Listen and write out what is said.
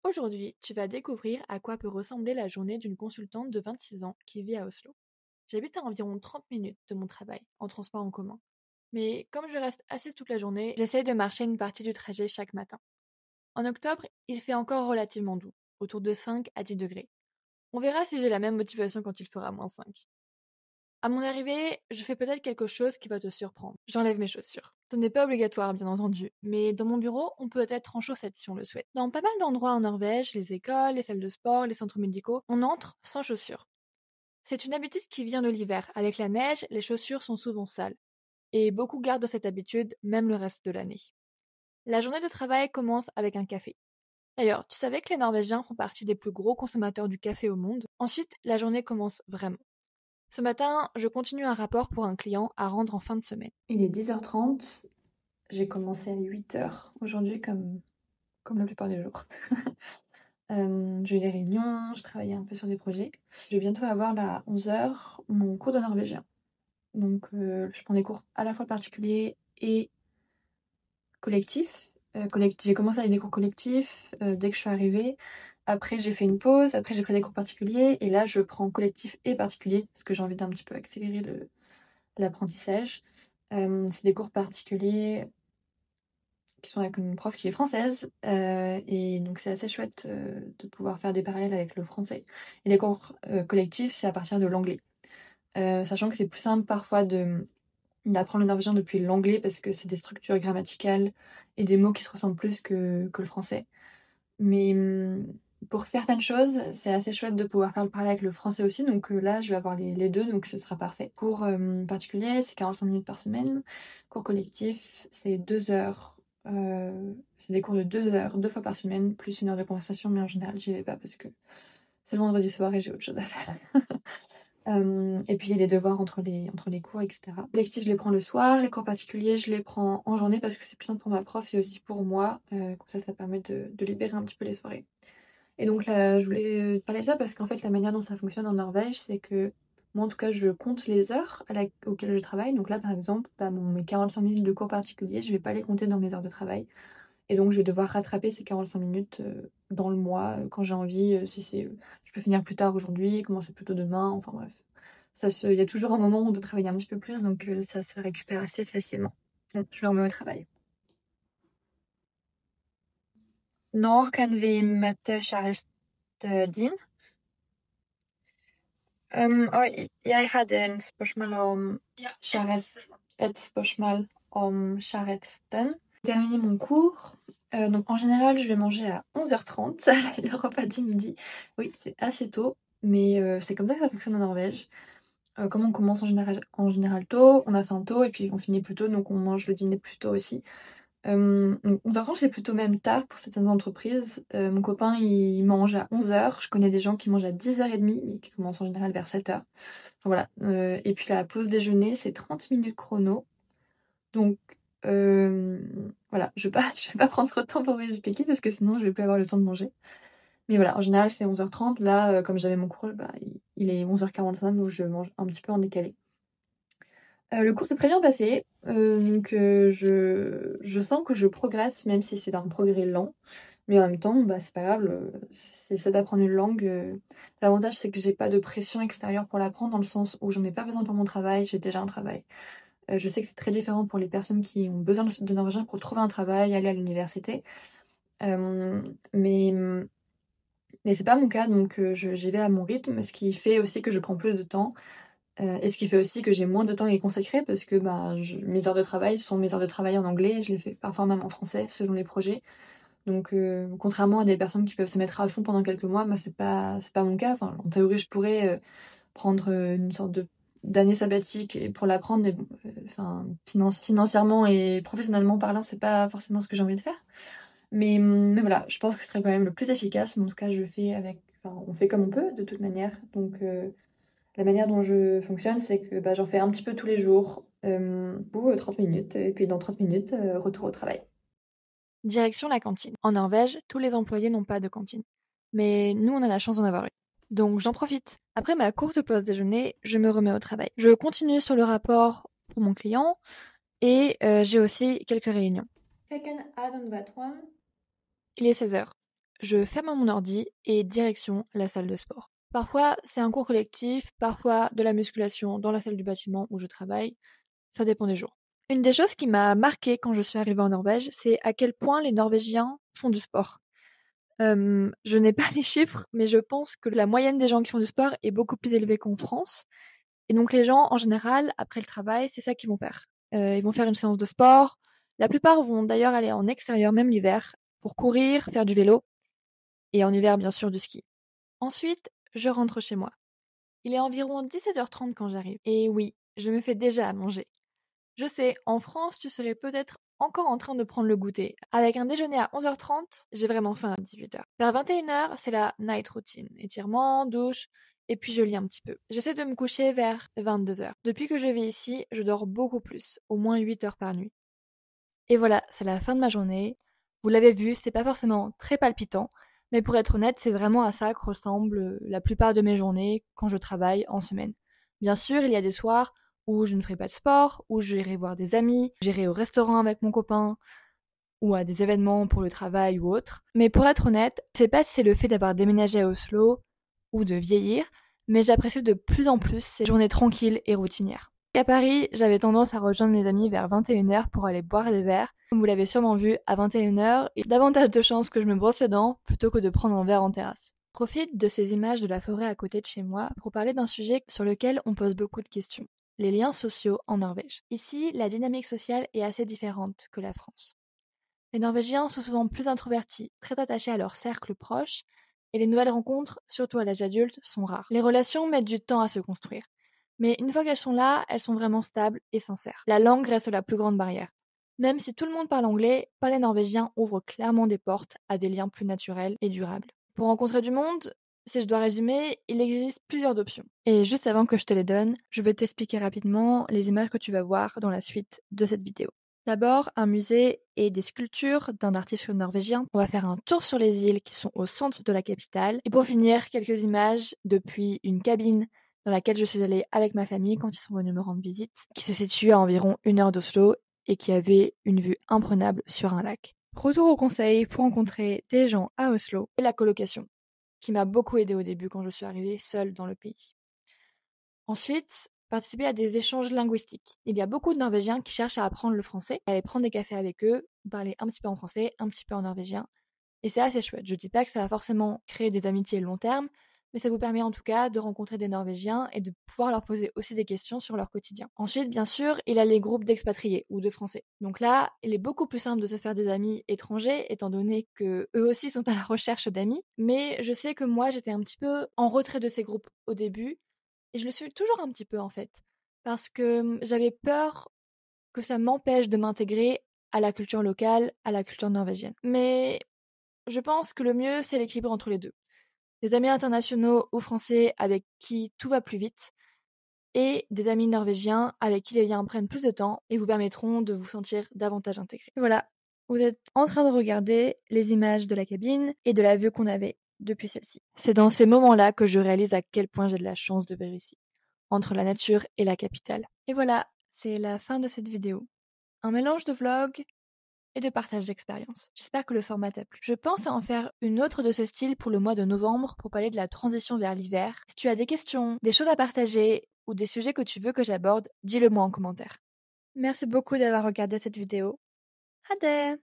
Aujourd'hui, tu vas découvrir à quoi peut ressembler la journée d'une consultante de 26 ans qui vit à Oslo. J'habite à environ 30 minutes de mon travail, en transport en commun. Mais comme je reste assise toute la journée, j'essaye de marcher une partie du trajet chaque matin. En octobre, il fait encore relativement doux, autour de 5 à 10 degrés. On verra si j'ai la même motivation quand il fera -5. À mon arrivée, je fais peut-être quelque chose qui va te surprendre. J'enlève mes chaussures. Ce n'est pas obligatoire, bien entendu, mais dans mon bureau, on peut être en chaussettes si on le souhaite. Dans pas mal d'endroits en Norvège, les écoles, les salles de sport, les centres médicaux, on entre sans chaussures. C'est une habitude qui vient de l'hiver. Avec la neige, les chaussures sont souvent sales. Et beaucoup gardent cette habitude, même le reste de l'année. La journée de travail commence avec un café. D'ailleurs, tu savais que les Norvégiens font partie des plus gros consommateurs du café au monde? Ensuite, la journée commence vraiment. Ce matin, je continue un rapport pour un client à rendre en fin de semaine. Il est 10h30, j'ai commencé à 8h aujourd'hui comme la plupart des jours. J'ai eu des réunions, je travaillais un peu sur des projets. Je vais bientôt avoir à 11h mon cours de norvégien. Donc je prends des cours à la fois particuliers et collectifs. J'ai commencé avec des cours collectifs dès que je suis arrivée. Après j'ai fait une pause, après j'ai pris des cours particuliers et là je prends collectif et particulier parce que j'ai envie d'un petit peu accélérer l'apprentissage. C'est des cours particuliers qui sont avec une prof qui est française et donc c'est assez chouette de pouvoir faire des parallèles avec le français. Et les cours collectifs, c'est à partir de l'anglais. Sachant que c'est plus simple parfois d'apprendre le norvégien depuis l'anglais parce que c'est des structures grammaticales et des mots qui se ressemblent plus que le français. Mais pour certaines choses, c'est assez chouette de pouvoir faire le parallèle avec le français aussi. Donc là, je vais avoir les deux, donc ce sera parfait. Cours particulier, c'est 45 minutes par semaine. Cours collectif, c'est 2 heures. C'est des cours de 2 heures, 2 fois par semaine, plus 1 heure de conversation. Mais en général, j'y vais pas parce que c'est le vendredi soir et j'ai autre chose à faire. Et puis il y a les devoirs entre les cours, etc. Collectif, je les prends le soir. Les cours particuliers, je les prends en journée parce que c'est plus simple pour ma prof et aussi pour moi. Comme ça permet de libérer un petit peu les soirées. Et donc là, je voulais te parler de ça parce qu'en fait, la manière dont ça fonctionne en Norvège, c'est que moi, en tout cas, je compte les heures auxquelles je travaille. Donc là, par exemple, mes 45 minutes de cours particuliers, je vais pas les compter dans mes heures de travail. Et donc, je vais devoir rattraper ces 45 minutes dans le mois quand j'ai envie. Je peux finir plus tard aujourd'hui, commencer plus tôt demain. Enfin bref, il y a toujours un moment où on doit travailler un petit peu plus, donc ça se récupère assez facilement. Donc, je me remets au travail. Når kan vi møte kjæresten din? Og jeg hadde et spørsmål om kjæresten. Terminer mon cours. Donc en général, je vais manger à 11h30, le repas du midi. Oui, c'est assez tôt, mais c'est comme ça que ça fonctionne en Norvège. Comme on commence en général tôt, on a faim tôt et puis on finit plus tôt, donc on mange le dîner plus tôt aussi. Donc, par contre, c'est plutôt même tard pour certaines entreprises. Mon copain, il mange à 11h. Je connais des gens qui mangent à 10h30, mais qui commencent en général vers 7h. Enfin, voilà. Et puis la pause déjeuner, c'est 30 minutes chrono. Donc, voilà, je vais pas prendre trop de temps pour vous expliquer parce que sinon, je vais plus avoir le temps de manger. Mais voilà, en général, c'est 11h30. Là, comme j'avais mon cours, il est 11h45, donc je mange un petit peu en décalé. Le cours s'est très bien passé, donc je sens que je progresse, même si c'est un progrès lent. Mais en même temps, c'est pas grave, c'est ça d'apprendre une langue. L'avantage, c'est que j'ai pas de pression extérieure pour l'apprendre, dans le sens où j'en ai pas besoin pour mon travail, j'ai déjà un travail. Je sais que c'est très différent pour les personnes qui ont besoin de norvégien pour trouver un travail, aller à l'université. Mais c'est pas mon cas, donc j'y vais à mon rythme, ce qui fait aussi que je prends plus de temps. Et ce qui fait aussi que j'ai moins de temps à y consacrer parce que mes heures de travail sont mes heures de travail en anglais, je les fais parfois même en français selon les projets. Donc contrairement à des personnes qui peuvent se mettre à fond pendant quelques mois, moi c'est pas mon cas. Enfin, en théorie, je pourrais prendre une sorte d'année sabbatique et pour l'apprendre, mais bon, financièrement et professionnellement parlant, c'est pas forcément ce que j'ai envie de faire. Mais voilà, je pense que ce serait quand même le plus efficace. Mais en tout cas, on fait comme on peut de toute manière. Donc la manière dont je fonctionne, c'est que j'en fais un petit peu tous les jours pour 30 minutes, et puis dans 30 minutes, retour au travail. Direction la cantine. En Norvège, tous les employés n'ont pas de cantine. Mais nous, on a la chance d'en avoir une. Donc j'en profite. Après ma courte pause déjeuner, je me remets au travail. Je continue sur le rapport pour mon client et j'ai aussi quelques réunions. Second add on that one. Il est 16h. je ferme mon ordi et direction la salle de sport. Parfois, c'est un cours collectif, parfois de la musculation dans la salle du bâtiment où je travaille. Ça dépend des jours. Une des choses qui m'a marquée quand je suis arrivée en Norvège, c'est à quel point les Norvégiens font du sport. Je n'ai pas les chiffres, mais je pense que la moyenne des gens qui font du sport est beaucoup plus élevée qu'en France. Et donc les gens, en général, après le travail, c'est ça qu'ils vont faire. Ils vont faire une séance de sport. La plupart vont d'ailleurs aller en extérieur, même l'hiver, pour courir, faire du vélo. Et en hiver, bien sûr, du ski. Ensuite, je rentre chez moi. Il est environ 17h30 quand j'arrive. Et oui, je me fais déjà à manger. Je sais, en France, tu serais peut-être encore en train de prendre le goûter. Avec un déjeuner à 11h30, j'ai vraiment faim à 18h. Vers 21h, c'est la night routine. Étirement, douche, et puis je lis un petit peu. J'essaie de me coucher vers 22h. Depuis que je vis ici, je dors beaucoup plus, au moins 8 heures par nuit. Et voilà, c'est la fin de ma journée. Vous l'avez vu, c'est pas forcément très palpitant, mais pour être honnête, c'est vraiment à ça que ressemble la plupart de mes journées quand je travaille en semaine. Bien sûr, il y a des soirs où je ne ferai pas de sport, où j'irai voir des amis, j'irai au restaurant avec mon copain, ou à des événements pour le travail ou autre. Mais pour être honnête, je sais pas si c'est le fait d'avoir déménagé à Oslo ou de vieillir, mais j'apprécie de plus en plus ces journées tranquilles et routinières. À Paris, j'avais tendance à rejoindre mes amis vers 21h pour aller boire des verres. Comme vous l'avez sûrement vu, à 21h, il y a davantage de chances que je me brosse les dents plutôt que de prendre un verre en terrasse. Je profite de ces images de la forêt à côté de chez moi pour parler d'un sujet sur lequel on pose beaucoup de questions. Les liens sociaux en Norvège. Ici, la dynamique sociale est assez différente que la France. Les Norvégiens sont souvent plus introvertis, très attachés à leur cercle proche, et les nouvelles rencontres, surtout à l'âge adulte, sont rares. Les relations mettent du temps à se construire. Mais une fois qu'elles sont là, elles sont vraiment stables et sincères. La langue reste la plus grande barrière. Même si tout le monde parle anglais, parler norvégien ouvre clairement des portes à des liens plus naturels et durables. Pour rencontrer du monde, si je dois résumer, il existe plusieurs options. Et juste avant que je te les donne, je vais t'expliquer rapidement les images que tu vas voir dans la suite de cette vidéo. D'abord, un musée et des sculptures d'un artiste norvégien. On va faire un tour sur les îles qui sont au centre de la capitale. Et pour finir, quelques images depuis une cabine dans laquelle je suis allée avec ma famille quand ils sont venus me rendre visite, qui se situe à environ 1 heure d'Oslo et qui avait une vue imprenable sur un lac. Retour au conseil pour rencontrer des gens à Oslo et la colocation, qui m'a beaucoup aidée au début quand je suis arrivée seule dans le pays. Ensuite, participer à des échanges linguistiques. Il y a beaucoup de Norvégiens qui cherchent à apprendre le français, aller prendre des cafés avec eux, parler un petit peu en français, un petit peu en norvégien. Et c'est assez chouette. Je dis pas que ça va forcément créer des amitiés long terme, mais ça vous permet en tout cas de rencontrer des Norvégiens et de pouvoir leur poser aussi des questions sur leur quotidien. Ensuite, bien sûr, il y a les groupes d'expatriés ou de Français. Donc là, il est beaucoup plus simple de se faire des amis étrangers, étant donné que eux aussi sont à la recherche d'amis. Mais je sais que moi, j'étais un petit peu en retrait de ces groupes au début, et je le suis toujours un petit peu en fait, parce que j'avais peur que ça m'empêche de m'intégrer à la culture locale, à la culture norvégienne. Mais je pense que le mieux, c'est l'équilibre entre les deux. Des amis internationaux ou français avec qui tout va plus vite, et des amis norvégiens avec qui les liens prennent plus de temps et vous permettront de vous sentir davantage intégré. Voilà, vous êtes en train de regarder les images de la cabine et de la vue qu'on avait depuis celle-ci. C'est dans ces moments-là que je réalise à quel point j'ai de la chance de vivre ici, entre la nature et la capitale. Et voilà, c'est la fin de cette vidéo. Un mélange de vlog et de partage d'expérience. J'espère que le format t'a plu. Je pense à en faire une autre de ce style pour le mois de novembre pour parler de la transition vers l'hiver. Si tu as des questions, des choses à partager ou des sujets que tu veux que j'aborde, dis-le moi en commentaire. Merci beaucoup d'avoir regardé cette vidéo. Ha det!